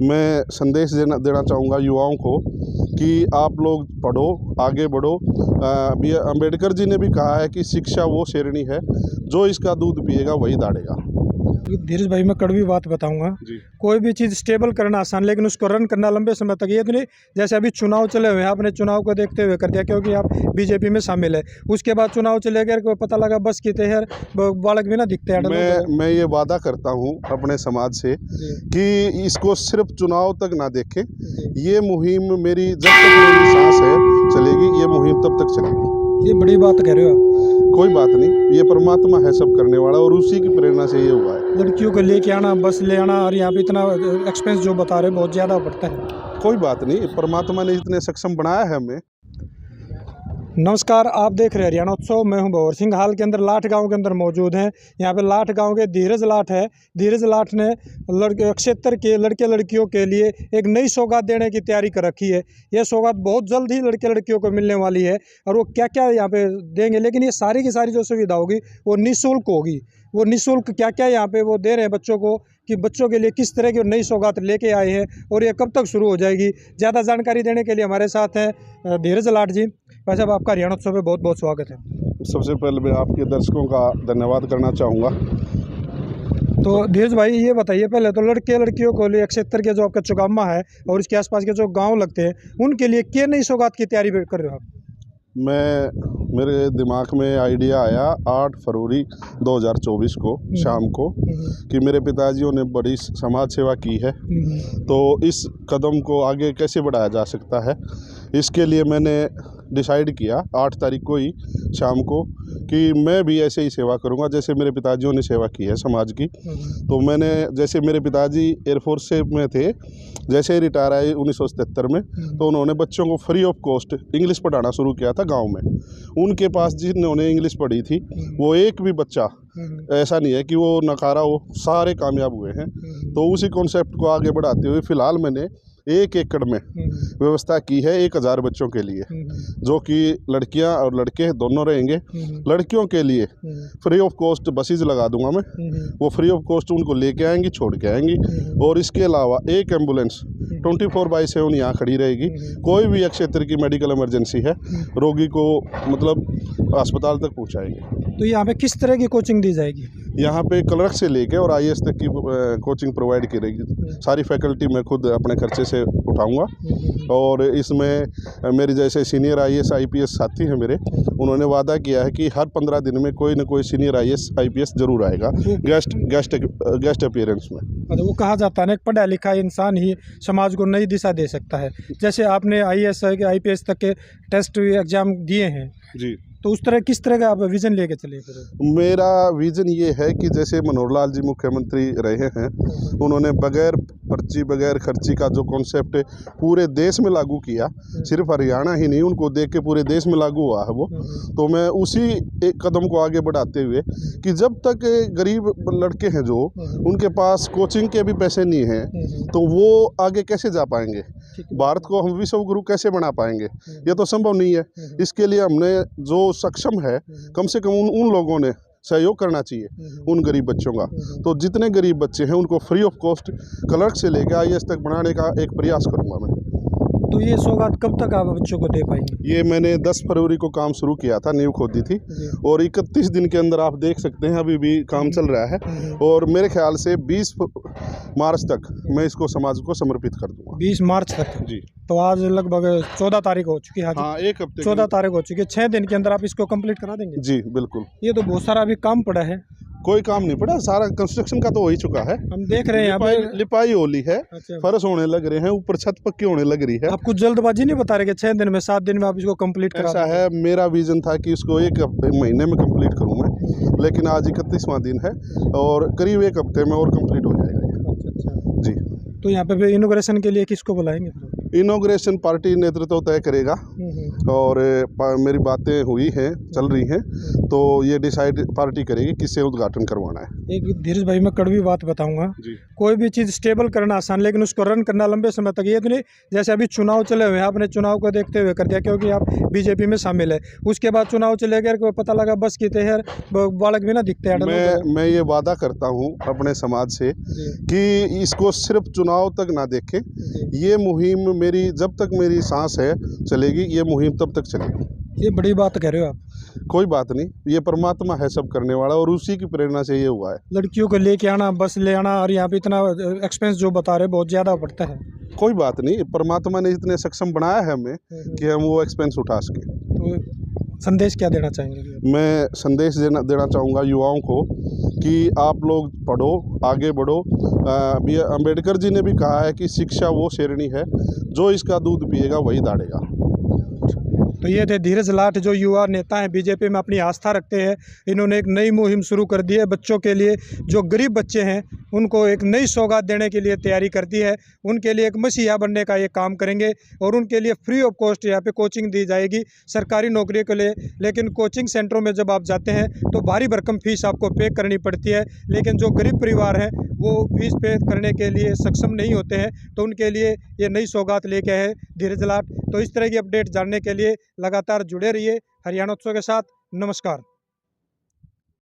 मैं संदेश देना चाहूँगा युवाओं को कि आप लोग पढ़ो, आगे बढ़ो। अभी अम्बेडकर जी ने भी कहा है कि शिक्षा वो शेरनी है जो इसका दूध पिएगा वही दाढ़ेगा। धीरज भाई, मैं कड़वी बात बताऊंगा। कोई भी चीज़ स्टेबल करना आसान, लेकिन उसको रन करना लंबे समय तक ये तो नहीं। जैसे अभी चुनाव चले हुए हैं, आपने चुनाव को देखते हुए कर दिया क्योंकि आप बीजेपी में शामिल है। उसके बाद चुनाव चले गए, को पता लगा बस की तहर बालक भी ना दिखते हैं। मैं ये वादा करता हूँ अपने समाज से कि इसको सिर्फ चुनाव तक ना देखें। ये मुहिम मेरी जब तक मेरी सांस है चलेगी, ये मुहिम तब तक चलेगी। ये बड़ी बात कह रहे हो आप। कोई बात नहीं, ये परमात्मा है सब करने वाला और उसी की प्रेरणा से ये हुआ है। लड़कियों को लेके आना, बस ले आना, और यहाँ पे इतना एक्सपेंस जो बता रहे बहुत ज़्यादा पड़ता है। कोई बात नहीं, परमात्मा ने इतने सक्षम बनाया है हमें। नमस्कार, आप देख रहे हैं हरियाणा उत्सव। मैं हूं भंवर सिंह, हाल के अंदर लाठ गांव के अंदर मौजूद हैं। यहां पे लाठ गांव के धीरज लाठ है। धीरज लाठ ने क्षेत्र के लड़के लड़कियों के लिए एक नई सौगात देने की तैयारी कर रखी है। यह सौगात बहुत जल्द ही लड़के लड़कियों को मिलने वाली है और वो क्या क्या यहाँ पे देंगे, लेकिन ये सारी की सारी जो सुविधा होगी वो निःशुल्क होगी। वो निःशुल्क क्या क्या यहाँ पे वो दे रहे हैं बच्चों को, कि बच्चों के लिए किस तरह की नई सौगात लेके आए हैं और ये कब तक शुरू हो जाएगी। ज़्यादा जानकारी देने के लिए हमारे साथ हैं धीरज लाठ जी। भाई साहब, आपका हरियाणा उत्सव में बहुत बहुत स्वागत है। सबसे पहले मैं आपके दर्शकों का धन्यवाद करना चाहूँगा। तो धीरज भाई, ये बताइए पहले तो लड़के लड़कियों को लिए क्षेत्र के जो आपका चौगामा है और इसके आसपास के जो गांव लगते हैं उनके लिए क्या नई सौगात की तैयारी कर रहे हो आप? मेरे दिमाग में आइडिया आया 8 फरवरी 2024 को शाम को कि मेरे पिताजियों ने बड़ी समाज सेवा की है, तो इस कदम को आगे कैसे बढ़ाया जा सकता है। इसके लिए मैंने डिसाइड किया 8 तारीख को ही शाम को कि मैं भी ऐसे ही सेवा करूंगा जैसे मेरे पिताजियों ने सेवा की है समाज की। तो मैंने, जैसे मेरे पिताजी एयरफोर्स से में थे, जैसे ही रिटायर आए 1977 में, तो उन्होंने बच्चों को फ्री ऑफ कॉस्ट इंग्लिश पढ़ाना शुरू किया था गांव में। उनके पास जिन्होंने इंग्लिश पढ़ी थी वो एक भी बच्चा ऐसा नहीं है कि वो नकारा हो, सारे कामयाब हुए हैं। तो उसी कॉन्सेप्ट को आगे बढ़ाते हुए फ़िलहाल मैंने 1 एकड़ में व्यवस्था की है 1000 बच्चों के लिए, जो कि लड़कियां और लड़के दोनों रहेंगे। लड़कियों के लिए फ्री ऑफ कॉस्ट बसेज लगा दूंगा मैं, वो फ्री ऑफ कॉस्ट उनको लेके आएंगी, छोड़ के आएंगी। और इसके अलावा एक एम्बुलेंस 24/7 यहाँ खड़ी रहेगी। कोई भी क्षेत्र की मेडिकल इमरजेंसी है, रोगी को मतलब अस्पताल तक पहुँचाएंगे। तो यहाँ पे किस तरह की कोचिंग दी जाएगी? यहाँ पे क्लर्क से लेके और IAS तक की कोचिंग प्रोवाइड की रहेगी। सारी फैकल्टी मैं खुद अपने खर्चे से उठाऊंगा। और इसमें मेरे जैसे सीनियर IAS IPS साथी हैं मेरे, उन्होंने वादा किया है कि हर 15 दिन में कोई ना कोई सीनियर IAS IPS जरूर आएगा गेस्ट अपीयरेंस में। वो कहा जाता है ना, पढ़ा लिखा इंसान ही समाज को नई दिशा दे सकता है। जैसे आपने IAS IPS तक के टेस्ट एग्जाम दिए हैं जी, तो उस तरह किस तरह का आप विज़न लेके चले फिर? मेरा विज़न ये है कि जैसे मनोहर लाल जी मुख्यमंत्री रहे हैं, उन्होंने बगैर पर्ची बगैर खर्ची का जो कॉन्सेप्ट पूरे देश में लागू किया, सिर्फ हरियाणा ही नहीं, उनको देख के पूरे देश में लागू हुआ है वो। तो मैं उसी एक कदम को आगे बढ़ाते हुए कि जब तक गरीब लड़के हैं जो उनके पास कोचिंग के भी पैसे नहीं हैं, तो वो आगे कैसे जा पाएंगे, भारत को हम विश्व गुरु कैसे बना पाएंगे, ये तो संभव नहीं है। इसके लिए हमने जो सक्षम है, कम से कम उन लोगों ने सहयोग करना चाहिए उन गरीब बच्चों का। तो जितने गरीब बच्चे हैं उनको फ्री ऑफ कॉस्ट क्लर्क से लेकर IAS तक बनाने का एक प्रयास करूंगा मैं। तो ये सौगात कब तक आप बच्चों को दे पाएंगे? ये मैंने 10 फरवरी को काम शुरू किया था, नींव खोदी थी, और 31 दिन के अंदर आप देख सकते हैं अभी भी काम चल रहा है। और मेरे ख्याल से 20 मार्च तक मैं इसको समाज को समर्पित कर दूंगा। 20 मार्च तक? जी। तो आज लगभग 14 तारीख हो चुकी है। हाँ, 1 हफ्ते 14 तारीख हो चुकी है। 6 दिन के अंदर आप इसको कंप्लीट करा देंगे? जी बिल्कुल। ये तो बहुत सारा अभी काम पड़ा है। कोई काम नहीं पड़ा, सारा कंस्ट्रक्शन का तो हो ही चुका है। हम देख रहे हैं यहाँ पे लिपाई होली है। अच्छा। फर्श होने लग रहे हैं, ऊपर छत पक्की होने लग रही है। आप कुछ जल्दबाजी नहीं बता रहे कि 6 दिन में 7 दिन में आप इसको कंप्लीट करा ऐसा है, मेरा विजन था कि इसको 1 महीने में कंप्लीट करूँ मैं, लेकिन आज 31वां दिन है और करीब 1 हफ्ते में और कंप्लीट हो जाएगा ये। अच्छा। जी। तो यहाँ पे इनॉग्रेशन के लिए किसको बुलाएंगे? इनॉग्रेशन पार्टी नेतृत्व तय करेगा और मेरी बातें हुई हैं, चल रही हैं, तो ये डिसाइड पार्टी करेगी किससे उद्घाटन करवाना है। एक धीरज भाई मैं कड़वी बात बताऊंगा, कोई भी चीज़ स्टेबल करना आसान, लेकिन उसको रन करना लंबे समय तक ये तो नहीं। जैसे अभी चुनाव चले हुए हैं, आपने चुनाव को देखते हुए कर दिया क्योंकि आप बीजेपी में शामिल है, उसके बाद चुनाव चले गए, को पता लगा बस की तैयार बालक भी ना दिखते हैं। मैं ये वादा करता हूँ अपने समाज से कि इसको सिर्फ चुनाव तक ना देखें, ये मुहिम मेरी जब तक मेरी सांस है चलेगी, ये मुहिम तब तक चलेगी। ये बड़ी बात कह रहे हो आप। कोई बात नहीं, ये परमात्मा है सब करने वाला और उसी की प्रेरणा से ये हुआ है। लड़कियों को लेके आना, बस ले आना, और यहाँ पे इतना एक्सपेंस जो बता रहे बहुत ज़्यादा पड़ता है। कोई बात नहीं, परमात्मा ने इतने सक्षम बनाया है हमें कि हम वो एक्सपेंस उठा सके। तो संदेश क्या देना चाहेंगे? मैं संदेश देना चाहूँगा युवाओं को कि आप लोग पढ़ो, आगे बढ़ो। अभी अम्बेडकर जी ने भी कहा है कि शिक्षा वो शेरनी है जो इसका दूध पिएगा वही दाढ़ेगा। तो ये थे धीरज लाठ, जो युवा नेता हैं, बीजेपी में अपनी आस्था रखते हैं। इन्होंने एक नई मुहिम शुरू कर दी है बच्चों के लिए, जो गरीब बच्चे हैं उनको एक नई सौगात देने के लिए तैयारी कर दी है। उनके लिए एक मसीहा बनने का ये काम करेंगे और उनके लिए फ्री ऑफ कॉस्ट यहाँ पे कोचिंग दी जाएगी सरकारी नौकरी के लिए। लेकिन कोचिंग सेंटरों में जब आप जाते हैं तो भारी भरकम फीस आपको पे करनी पड़ती है, लेकिन जो गरीब परिवार हैं वो फीस पे करने के लिए सक्षम नहीं होते हैं, तो उनके लिए ये नई सौगात लेके आए धीरज लाठ। तो इस तरह की अपडेट जानने के लिए लगातार जुड़े रहिए हरियाणा उत्सव के साथ। नमस्कार।